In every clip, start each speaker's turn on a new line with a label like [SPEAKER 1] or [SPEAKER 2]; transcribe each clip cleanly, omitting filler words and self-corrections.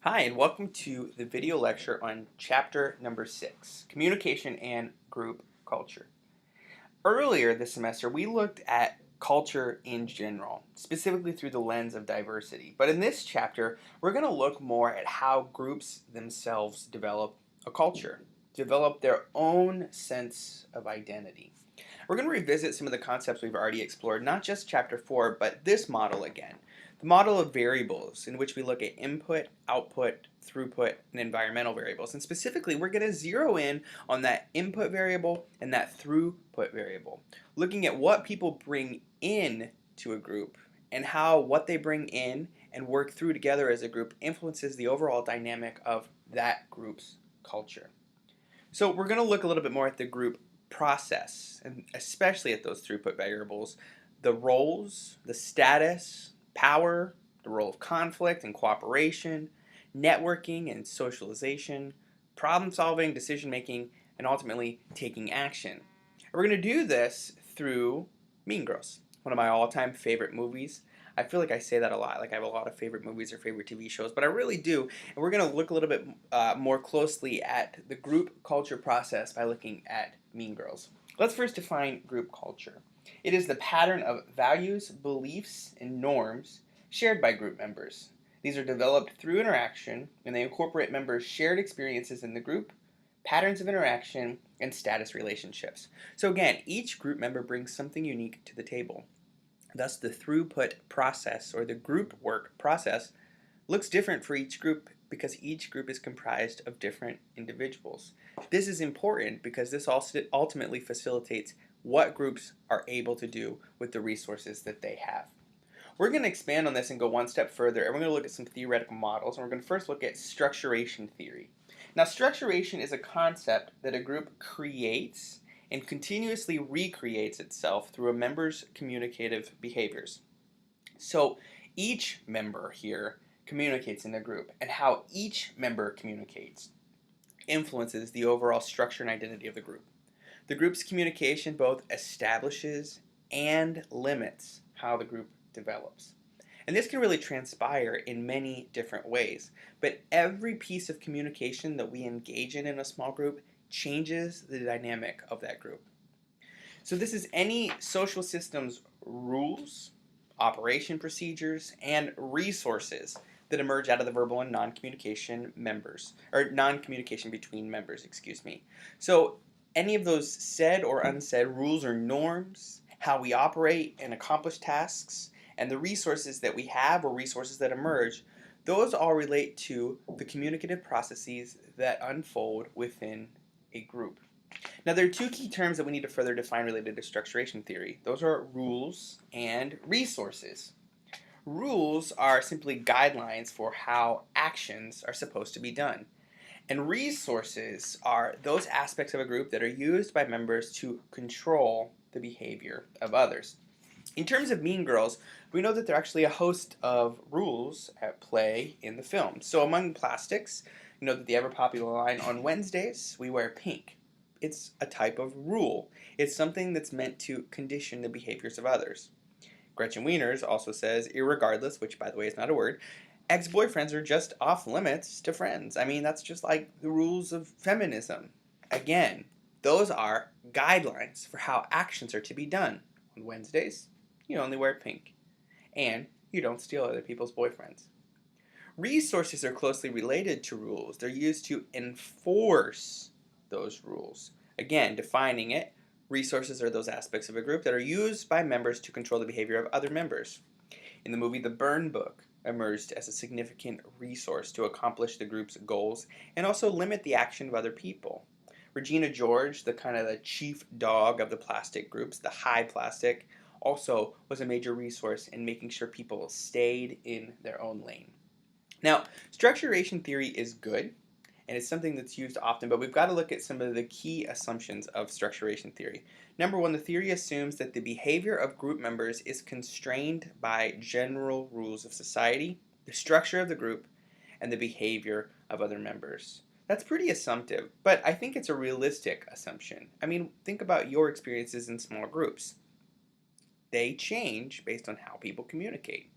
[SPEAKER 1] Hi, and welcome to the video lecture on chapter number 6, Communication and Group Culture. Earlier this semester, we looked at culture in general, specifically through the lens of diversity. But in this chapter, we're going to look more at how groups themselves develop a culture, develop their own sense of identity. We're going to revisit some of the concepts we've already explored, not just chapter 4, but this model again. The model of variables, in which we look at input, output, throughput, and environmental variables. And specifically, we're going to zero in on that input variable and that throughput variable, looking at what people bring in to a group and how what they bring in and work through together as a group influences the overall dynamic of that group's culture. So we're going to look a little bit more at the group process, and especially at those throughput variables, the roles, the status, power, the role of conflict and cooperation, networking and socialization, problem solving, decision making, and ultimately taking action. And we're going to do this through Mean Girls, one of my all-time favorite movies. I feel like I say that a lot, like I have a lot of favorite movies or favorite TV shows, but I really do. And we're going to look a little bit more closely at the group culture process by looking at Mean Girls. Let's first define group culture. It is the pattern of values, beliefs, and norms shared by group members. These are developed through interaction, and they incorporate members' shared experiences in the group, patterns of interaction, and status relationships. So again, each group member brings something unique to the table. Thus, the throughput process, or the group work process, looks different for each group because each group is comprised of different individuals. This is important because this also ultimately facilitates what groups are able to do with the resources that they have. We're going to expand on this and go one step further, and we're going to look at some theoretical models, and we're going to first look at structuration theory. Now, structuration is a concept that a group creates and continuously recreates itself through a member's communicative behaviors. So each member here communicates in the group, and how each member communicates influences the overall structure and identity of the group. The group's communication both establishes and limits how the group develops. And this can really transpire in many different ways, but every piece of communication that we engage in a small group changes the dynamic of that group. So this is any social system's rules, operation procedures, and resources that emerge out of the verbal and non-communication members, or non-communication between members, excuse me. So any of those said or unsaid rules or norms, how we operate and accomplish tasks, and the resources that we have or resources that emerge, those all relate to the communicative processes that unfold within a group. Now, there are two key terms that we need to further define related to structuration theory. Those are rules and resources. Rules are simply guidelines for how actions are supposed to be done. And resources are those aspects of a group that are used by members to control the behavior of others. In terms of Mean Girls, we know that there are actually a host of rules at play in the film. So among plastics, you know that the ever popular line, "On Wednesdays, we wear pink." It's a type of rule. It's something that's meant to condition the behaviors of others. Gretchen Wieners also says, irregardless, which by the way is not a word, ex-boyfriends are just off limits to friends. I mean, that's just like the rules of feminism. Again, those are guidelines for how actions are to be done. On Wednesdays, you only wear pink. And you don't steal other people's boyfriends. Resources are closely related to rules. They're used to enforce those rules. Again, defining it, resources are those aspects of a group that are used by members to control the behavior of other members. In the movie The Burn Book emerged as a significant resource to accomplish the group's goals and also limit the action of other people. Regina George, the kind of the chief dog of the plastic groups, the high plastic, also was a major resource in making sure people stayed in their own lane. Now, structuration theory is good, and it's something that's used often, but we've got to look at some of the key assumptions of structuration theory. Number one, the theory assumes that the behavior of group members is constrained by general rules of society, the structure of the group, and the behavior of other members. That's pretty assumptive, but I think it's a realistic assumption. I mean, think about your experiences in small groups. They change based on how people communicate.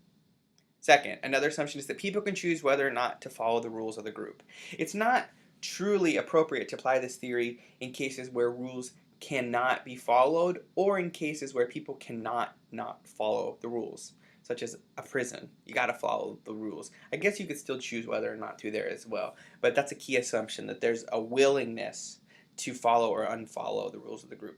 [SPEAKER 1] Second, another assumption is that people can choose whether or not to follow the rules of the group. It's not truly appropriate to apply this theory in cases where rules cannot be followed or in cases where people cannot not follow the rules, such as a prison. You got to follow the rules. I guess you could still choose whether or not to there as well, but that's a key assumption, that there's a willingness to follow or unfollow the rules of the group.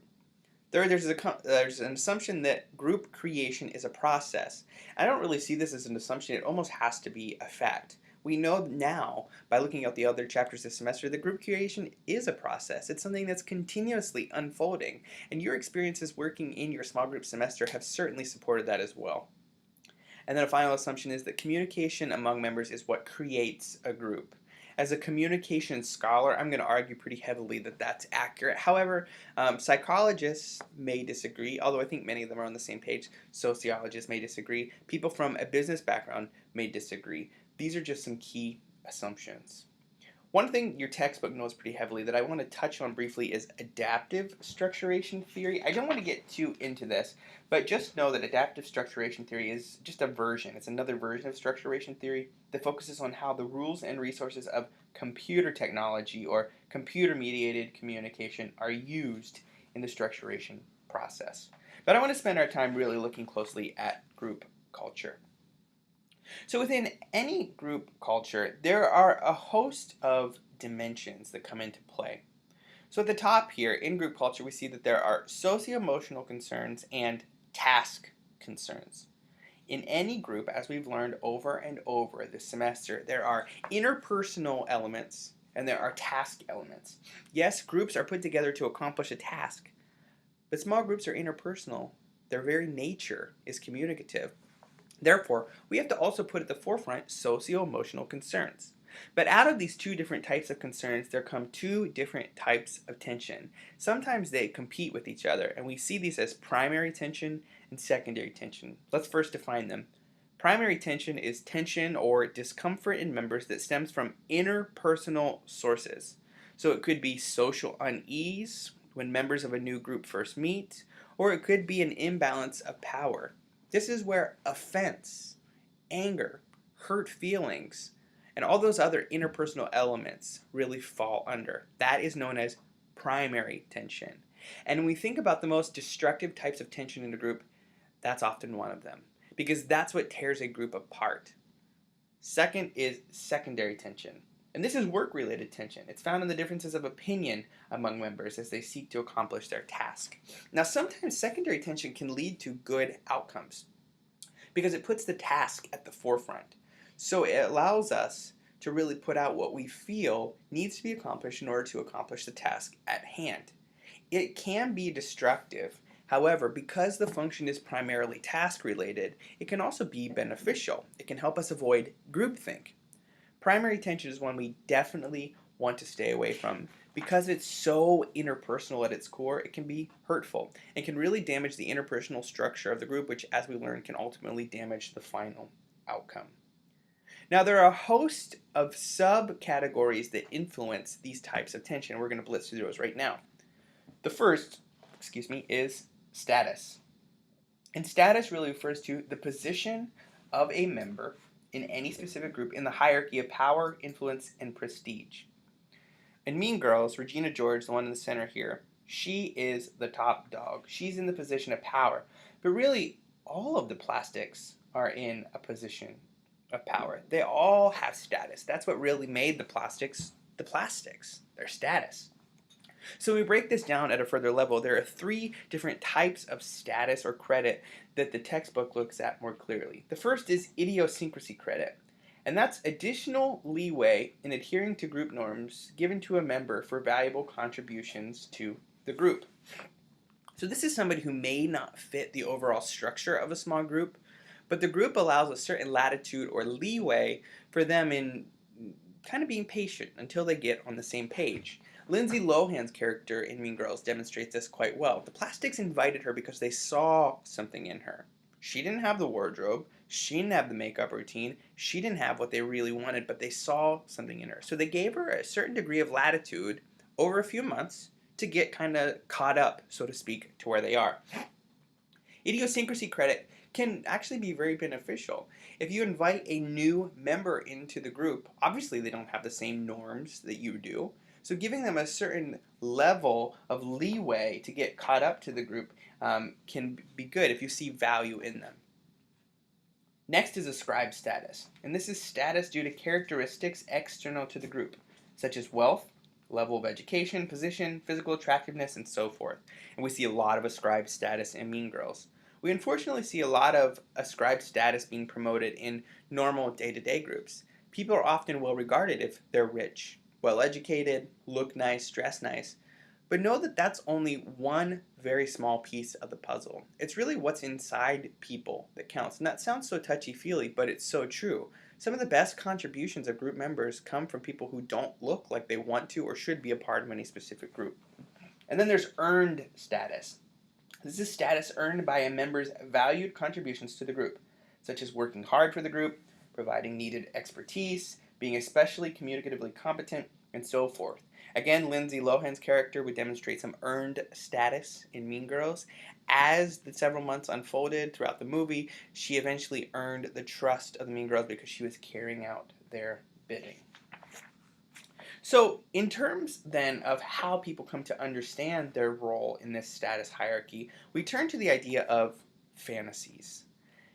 [SPEAKER 1] Third, there's an assumption that group creation is a process. I don't really see this as an assumption. It almost has to be a fact. We know now, by looking at the other chapters this semester, that group creation is a process. It's something that's continuously unfolding, and your experiences working in your small group semester have certainly supported that as well. And then a final assumption is that communication among members is what creates a group. As a communication scholar, I'm going to argue pretty heavily that that's accurate. However, psychologists may disagree, although I think many of them are on the same page. Sociologists may disagree. People from a business background may disagree. These are just some key assumptions. One thing your textbook knows pretty heavily that I want to touch on briefly is adaptive structuration theory. I don't want to get too into this, but just know that adaptive structuration theory is just a version. It's another version of structuration theory that focuses on how the rules and resources of computer technology or computer-mediated communication are used in the structuration process. But I want to spend our time really looking closely at group culture. So within any group culture, there are a host of dimensions that come into play. So at the top here, in group culture, we see that there are socio-emotional concerns and task concerns. In any group, as we've learned over and over this semester, there are interpersonal elements and there are task elements. Yes, groups are put together to accomplish a task, but small groups are interpersonal. Their very nature is communicative. Therefore, we have to also put at the forefront socio-emotional concerns. But out of these two different types of concerns, there come two different types of tension. Sometimes they compete with each other, and we see these as primary tension and secondary tension. Let's first define them. Primary tension is tension or discomfort in members that stems from interpersonal sources. So it could be social unease when members of a new group first meet, or it could be an imbalance of power. This is where offense, anger, hurt feelings, and all those other interpersonal elements really fall under. That is known as primary tension. And when we think about the most destructive types of tension in a group, that's often one of them, because that's what tears a group apart. Second is secondary tension. And this is work-related tension. It's found in the differences of opinion among members as they seek to accomplish their task. Now, sometimes secondary tension can lead to good outcomes because it puts the task at the forefront. So it allows us to really put out what we feel needs to be accomplished in order to accomplish the task at hand. It can be destructive. However, because the function is primarily task-related, it can also be beneficial. It can help us avoid groupthink. Primary tension is one we definitely want to stay away from. Because it's so interpersonal at its core, it can be hurtful and can really damage the interpersonal structure of the group, which, as we learned, can ultimately damage the final outcome. Now, there are a host of subcategories that influence these types of tension. We're going to blitz through those right now. The first, is status. And status really refers to the position of a member in any specific group in the hierarchy of power, influence, and prestige. In Mean Girls, Regina George, the one in the center here, she is the top dog. She's in the position of power. But really, all of the plastics are in a position of power. They all have status. That's what really made the plastics, their status. So we break this down at a further level. There are three different types of status or credit that the textbook looks at more clearly. The first is idiosyncrasy credit, and that's additional leeway in adhering to group norms given to a member for valuable contributions to the group. So this is somebody who may not fit the overall structure of a small group, but the group allows a certain latitude or leeway for them in kind of being patient until they get on the same page. Lindsay Lohan's character in Mean Girls demonstrates this quite well. The plastics invited her because they saw something in her. She didn't have the wardrobe, she didn't have the makeup routine, she didn't have what they really wanted, but they saw something in her. So they gave her a certain degree of latitude over a few months to get kind of caught up, so to speak, to where they are. Idiosyncrasy credit can actually be very beneficial. If you invite a new member into the group, obviously they don't have the same norms that you do. So giving them a certain level of leeway to get caught up to the group can be good if you see value in them. Next is ascribed status, and this is status due to characteristics external to the group, such as wealth, level of education, position, physical attractiveness, and so forth. And we see a lot of ascribed status in Mean Girls. We unfortunately see a lot of ascribed status being promoted in normal day-to-day groups. People are often well regarded if they're rich, well educated, look nice, dress nice. But know that that's only one very small piece of the puzzle. It's really what's inside people that counts. And that sounds so touchy-feely, but it's so true. Some of the best contributions of group members come from people who don't look like they want to or should be a part of any specific group. And then there's earned status. This is status earned by a member's valued contributions to the group, such as working hard for the group, providing needed expertise, being especially communicatively competent, and so forth. Again, Lindsay Lohan's character would demonstrate some earned status in Mean Girls. As the several months unfolded throughout the movie, she eventually earned the trust of the Mean Girls because she was carrying out their bidding. So, in terms then of how people come to understand their role in this status hierarchy, we turn to the idea of fantasies.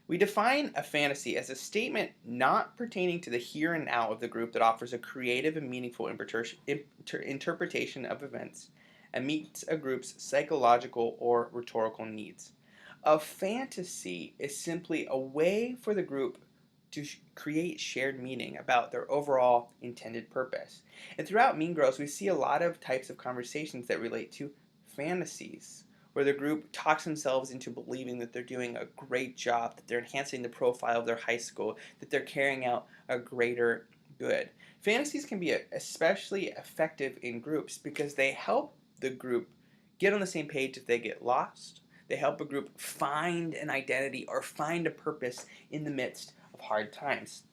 [SPEAKER 1] We define a fantasy as a statement not pertaining to the here and now of the group that offers a creative and meaningful interpretation of events and meets a group's psychological or rhetorical needs. A fantasy is simply a way for the group to create shared meaning about their overall intended purpose. And throughout Mean Girls, we see a lot of types of conversations that relate to fantasies, where the group talks themselves into believing that they're doing a great job, that they're enhancing the profile of their high school, that they're carrying out a greater good. Fantasies can be especially effective in groups because they help the group get on the same page if they get lost. They help a group find an identity or find a purpose in the midst of hard times.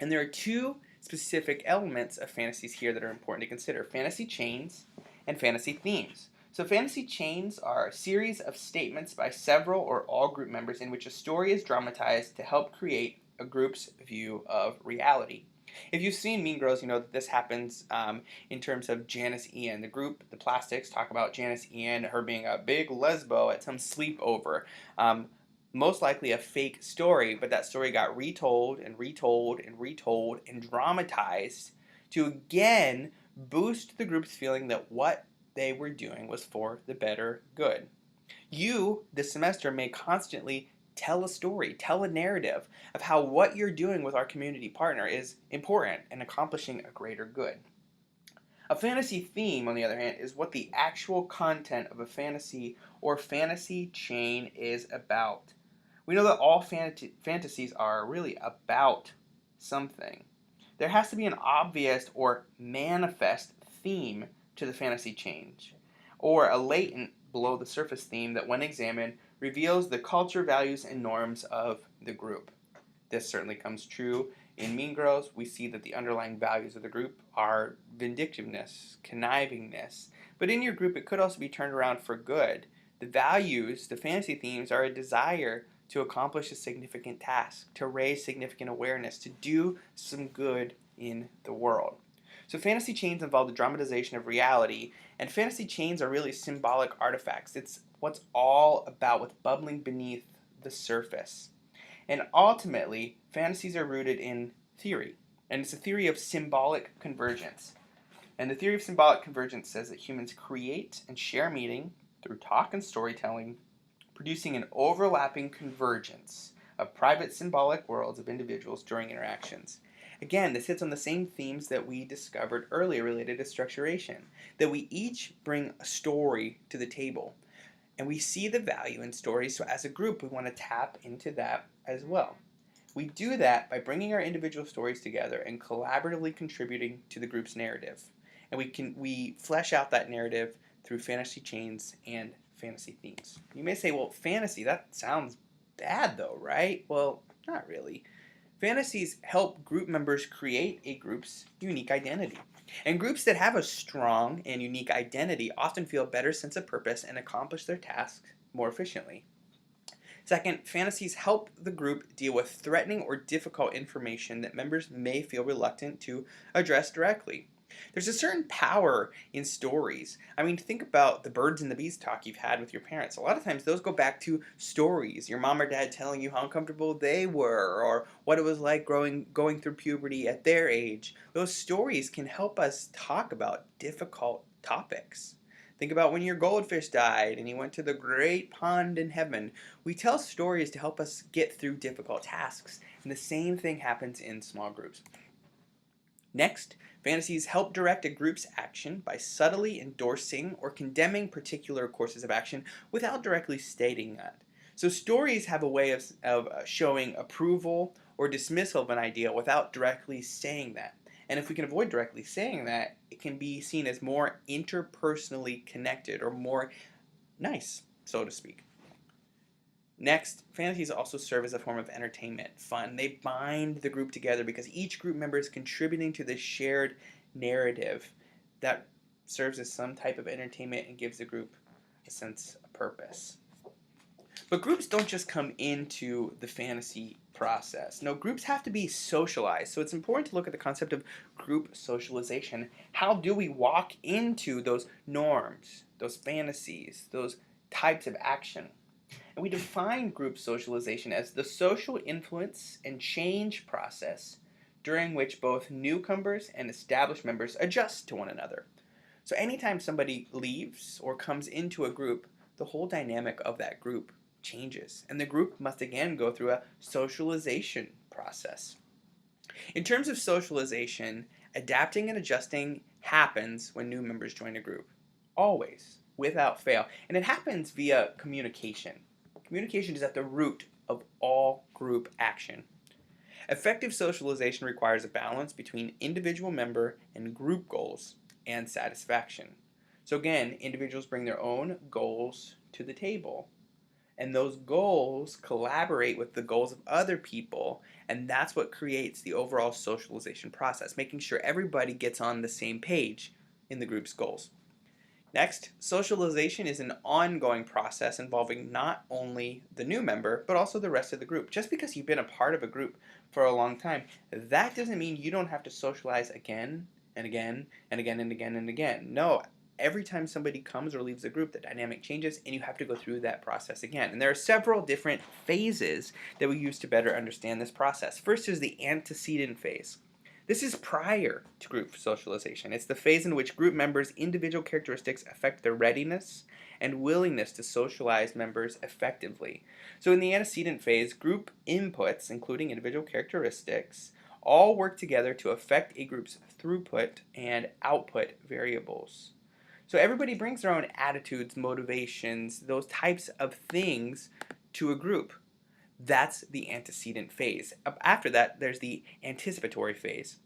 [SPEAKER 1] And there are two specific elements of fantasies here that are important to consider: fantasy chains and fantasy themes. So fantasy chains are a series of statements by several or all group members in which a story is dramatized to help create a group's view of reality. If you've seen Mean Girls, you know that this happens in terms of Janice Ian. The group, the Plastics, talk about Janice Ian, her being a big lesbo at some sleepover. Most likely a fake story, but that story got retold and retold and retold and dramatized to again boost the group's feeling that what they were doing was for the better good. You, this semester, may constantly tell a story, tell a narrative of how what you're doing with our community partner is important and accomplishing a greater good. A fantasy theme, on the other hand, is what the actual content of a fantasy or fantasy chain is about. We know that all fantasies are really about something. There has to be an obvious or manifest theme to the fantasy change, or a latent below the surface theme that, when examined, reveals the culture, values, and norms of the group. This certainly comes true in Mean Girls. We see that the underlying values of the group are vindictiveness, connivingness, but in your group it could also be turned around for good. The values, the fantasy themes, are a desire to accomplish a significant task, to raise significant awareness, to do some good in the world. So fantasy chains involve the dramatization of reality, and fantasy chains are really symbolic artifacts. It's what's all about what's bubbling beneath the surface. And ultimately, fantasies are rooted in theory, and it's a theory of symbolic convergence. And the theory of symbolic convergence says that humans create and share meaning through talk and storytelling, producing an overlapping convergence of private symbolic worlds of individuals during interactions. Again, this hits on the same themes that we discovered earlier related to structuration, that we each bring a story to the table, and we see the value in stories, so as a group we want to tap into that as well. We do that by bringing our individual stories together and collaboratively contributing to the group's narrative. And we flesh out that narrative through fantasy chains and fantasy themes. You may say, well, fantasy, that sounds bad though, right? Well, not really. Fantasies help group members create a group's unique identity. And groups that have a strong and unique identity often feel a better sense of purpose and accomplish their tasks more efficiently. Second, fantasies help the group deal with threatening or difficult information that members may feel reluctant to address directly. There's a certain power in stories. I mean, think about the birds and the bees talk you've had with your parents. A lot of times those go back to stories. Your mom or dad telling you how uncomfortable they were or what it was like going through puberty at their age. Those stories can help us talk about difficult topics. Think about when your goldfish died and you went to the great pond in heaven. We tell stories to help us get through difficult tasks. And the same thing happens in small groups. Next, fantasies help direct a group's action by subtly endorsing or condemning particular courses of action without directly stating that. So stories have a way of showing approval or dismissal of an idea without directly saying that. And if we can avoid directly saying that, it can be seen as more interpersonally connected or more nice, so to speak. Next, fantasies also serve as a form of entertainment, fun. They bind the group together because each group member is contributing to this shared narrative that serves as some type of entertainment and gives the group a sense of purpose. But groups don't just come into the fantasy process. No, groups have to be socialized. So it's important to look at the concept of group socialization. How do we walk into those norms, those fantasies, those types of action? And we define group socialization as the social influence and change process during which both newcomers and established members adjust to one another. So anytime somebody leaves or comes into a group, the whole dynamic of that group changes, and the group must again go through a socialization process. In terms of socialization, adapting and adjusting happens when new members join a group. Always, without fail. And it happens via communication. Communication is at the root of all group action. Effective socialization requires a balance between individual member and group goals and satisfaction. So again, individuals bring their own goals to the table. And those goals collaborate with the goals of other people, and that's what creates the overall socialization process, making sure everybody gets on the same page in the group's goals. Next, socialization is an ongoing process involving not only the new member, but also the rest of the group. Just because you've been a part of a group for a long time, that doesn't mean you don't have to socialize again and again and again and again and again. No, every time somebody comes or leaves the group, the dynamic changes and you have to go through that process again. And there are several different phases that we use to better understand this process. First is the antecedent phase. This is prior to group socialization. It's the phase in which group members' individual characteristics affect their readiness and willingness to socialize members effectively. So in the antecedent phase, group inputs, including individual characteristics, all work together to affect a group's throughput and output variables. So everybody brings their own attitudes, motivations, those types of things to a group. That's the antecedent phase. After that, there's the anticipatory phase.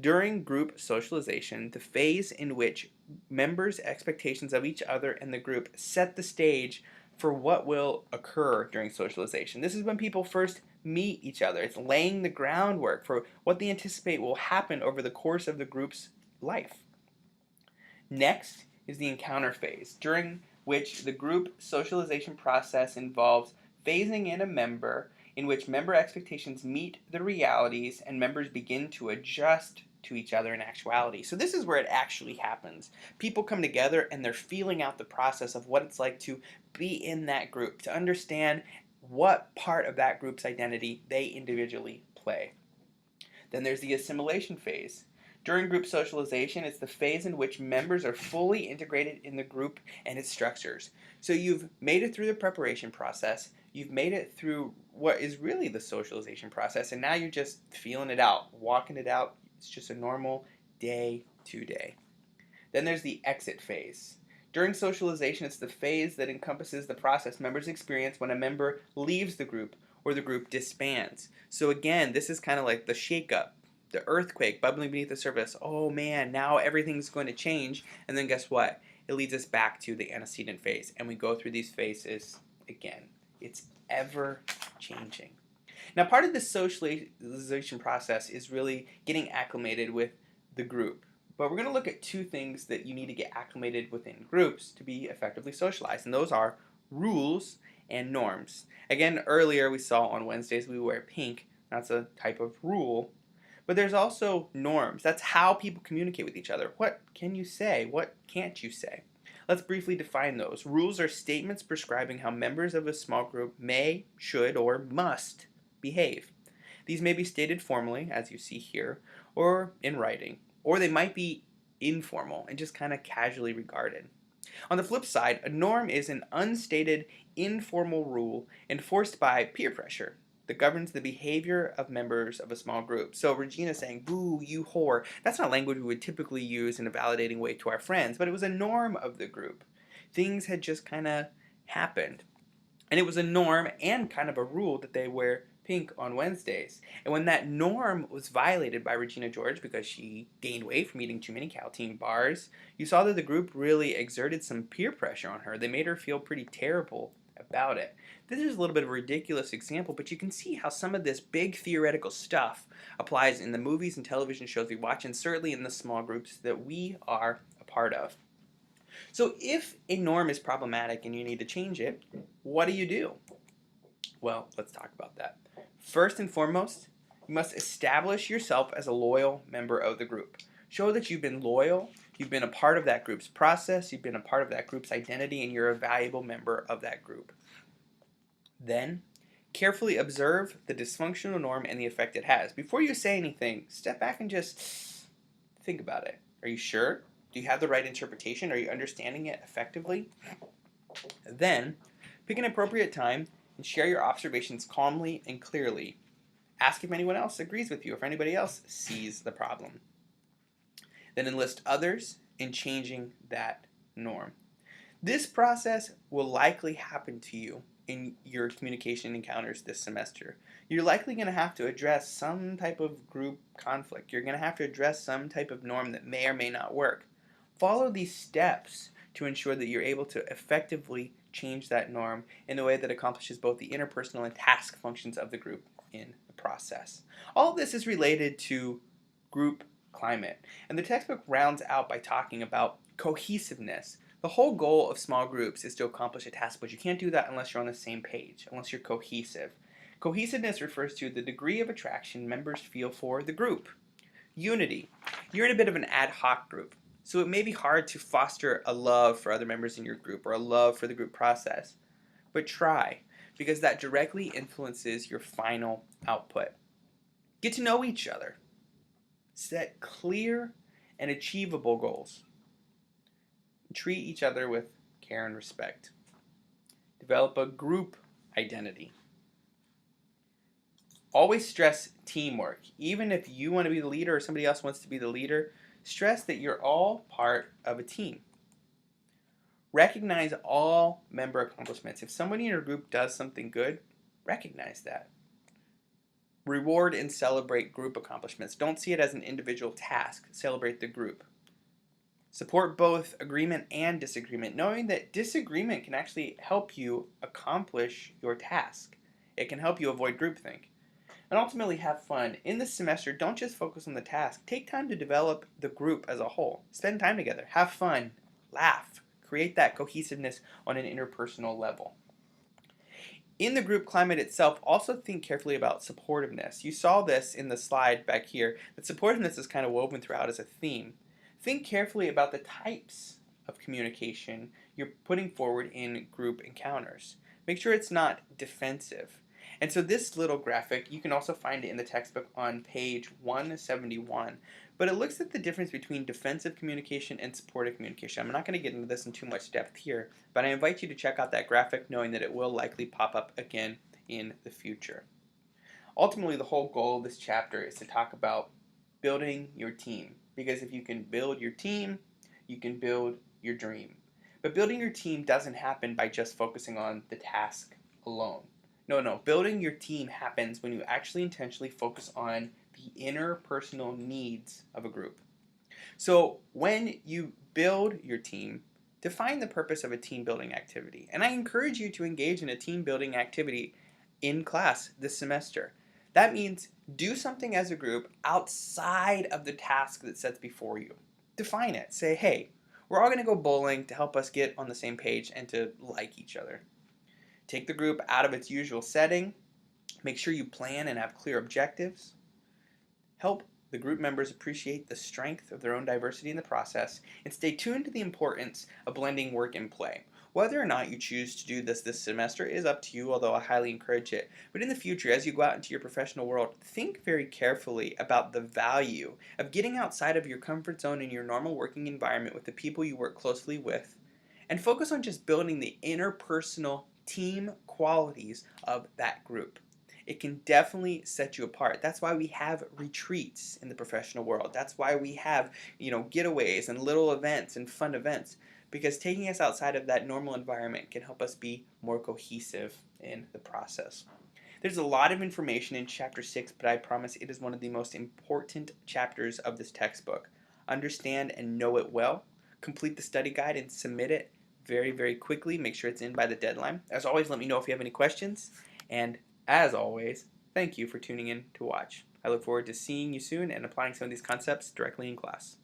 [SPEAKER 1] During group socialization, the phase in which members' expectations of each other and the group set the stage for what will occur during socialization. This is when people first meet each other. It's laying the groundwork for what they anticipate will happen over the course of the group's life. Next is the encounter phase, during which the group socialization process involves phasing in a member in which member expectations meet the realities and members begin to adjust to each other in actuality. So this is where it actually happens. People come together and they're feeling out the process of what it's like to be in that group, to understand what part of that group's identity they individually play. Then there's the assimilation phase. During group socialization, it's the phase in which members are fully integrated in the group and its structures. So you've made it through the preparation process, you've made it through what is really the socialization process, and now you're just feeling it out, walking it out. It's just a normal day to day. Then there's the exit phase. During socialization, it's the phase that encompasses the process members experience when a member leaves the group or the group disbands. So again, this is kind of like the shake-up, the earthquake bubbling beneath the surface. Oh man, now everything's going to change. And then guess what? It leads us back to the antecedent phase. And we go through these phases again. It's ever changing. Now, part of the socialization process is really getting acclimated with the group. But we're going to look at two things that you need to get acclimated within groups to be effectively socialized. And those are rules and norms. Again, earlier we saw on Wednesdays we wear pink. That's a type of rule. But there's also norms. That's how people communicate with each other. What can you say? What can't you say? Let's briefly define those. Rules are statements prescribing how members of a small group may, should, or must behave. These may be stated formally, as you see here, or in writing, or they might be informal and just kind of casually regarded. On the flip side, a norm is an unstated, informal rule enforced by peer pressure that governs the behavior of members of a small group. So Regina saying, "Boo, you whore," that's not language we would typically use in a validating way to our friends, but it was a norm of the group. Things had just kind of happened. And it was a norm and kind of a rule that they wear pink on Wednesdays. And when that norm was violated by Regina George because she gained weight from eating too many Caltine bars, you saw that the group really exerted some peer pressure on her. They made her feel pretty terrible about it. This is a little bit of a ridiculous example, but you can see how some of this big theoretical stuff applies in the movies and television shows we watch, and certainly in the small groups that we are a part of. So if a norm is problematic and you need to change it, what do you do? Well, let's talk about that. First and foremost, you must establish yourself as a loyal member of the group. Show that you've been loyal, you've been a part of that group's process, you've been a part of that group's identity, and you're a valuable member of that group. Then, carefully observe the dysfunctional norm and the effect it has. Before you say anything, step back and just think about it. Are you sure? Do you have the right interpretation? Are you understanding it effectively? Then, pick an appropriate time and share your observations calmly and clearly. Ask if anyone else agrees with you, if anybody else sees the problem. Then enlist others in changing that norm. This process will likely happen to you in your communication encounters this semester. You're likely going to have to address some type of group conflict. You're going to have to address some type of norm that may or may not work. Follow these steps to ensure that you're able to effectively change that norm in a way that accomplishes both the interpersonal and task functions of the group in the process. All of this is related to group climate, and the textbook rounds out by talking about cohesiveness. The whole goal of small groups is to accomplish a task, but you can't do that unless you're on the same page, unless you're cohesive. Cohesiveness refers to the degree of attraction members feel for the group. Unity. You're in a bit of an ad hoc group, so it may be hard to foster a love for other members in your group or a love for the group process. But try, because that directly influences your final output. Get to know each other. Set clear and achievable goals. Treat each other with care and respect. Develop a group identity. Always stress teamwork. Even if you want to be the leader or somebody else wants to be the leader, stress that you're all part of a team. Recognize all member accomplishments. If somebody in your group does something good, recognize that. Reward and celebrate group accomplishments. Don't see it as an individual task. Celebrate the group. Support both agreement and disagreement, knowing that disagreement can actually help you accomplish your task. It can help you avoid groupthink. And ultimately have fun. In this semester, don't just focus on the task. Take time to develop the group as a whole. Spend time together. Have fun. Laugh. Create that cohesiveness on an interpersonal level. In the group climate itself, also think carefully about supportiveness. You saw this in the slide back here, that supportiveness is kind of woven throughout as a theme. Think carefully about the types of communication you're putting forward in group encounters. Make sure it's not defensive. And so this little graphic, you can also find it in the textbook on page 171. But it looks at the difference between defensive communication and supportive communication. I'm not going to get into this in too much depth here, but I invite you to check out that graphic knowing that it will likely pop up again in the future. Ultimately, the whole goal of this chapter is to talk about building your team. Because if you can build your team, you can build your dream. But building your team doesn't happen by just focusing on the task alone. No. Building your team happens when you actually intentionally focus on the interpersonal needs of a group. So when you build your team, define the purpose of a team building activity. And I encourage you to engage in a team building activity in class this semester. That means do something as a group outside of the task that sets before you. Define it. Say, hey, we're all going to go bowling to help us get on the same page and to like each other. Take the group out of its usual setting. Make sure you plan and have clear objectives. Help the group members appreciate the strength of their own diversity in the process, and stay tuned to the importance of blending work and play. Whether or not you choose to do this semester is up to you, although I highly encourage it. But in the future, as you go out into your professional world, think very carefully about the value of getting outside of your comfort zone in your normal working environment with the people you work closely with, and focus on just building the interpersonal team qualities of that group. It can definitely set you apart. That's why we have retreats in the professional world. That's why we have, getaways and little events and fun events, because taking us outside of that normal environment can help us be more cohesive in the process. There's a lot of information in Chapter 6, but I promise it is one of the most important chapters of this textbook. Understand and know it well. Complete the study guide and submit it very, very quickly. Make sure it's in by the deadline. As always, let me know if you have any questions. And as always, thank you for tuning in to watch. I look forward to seeing you soon and applying some of these concepts directly in class.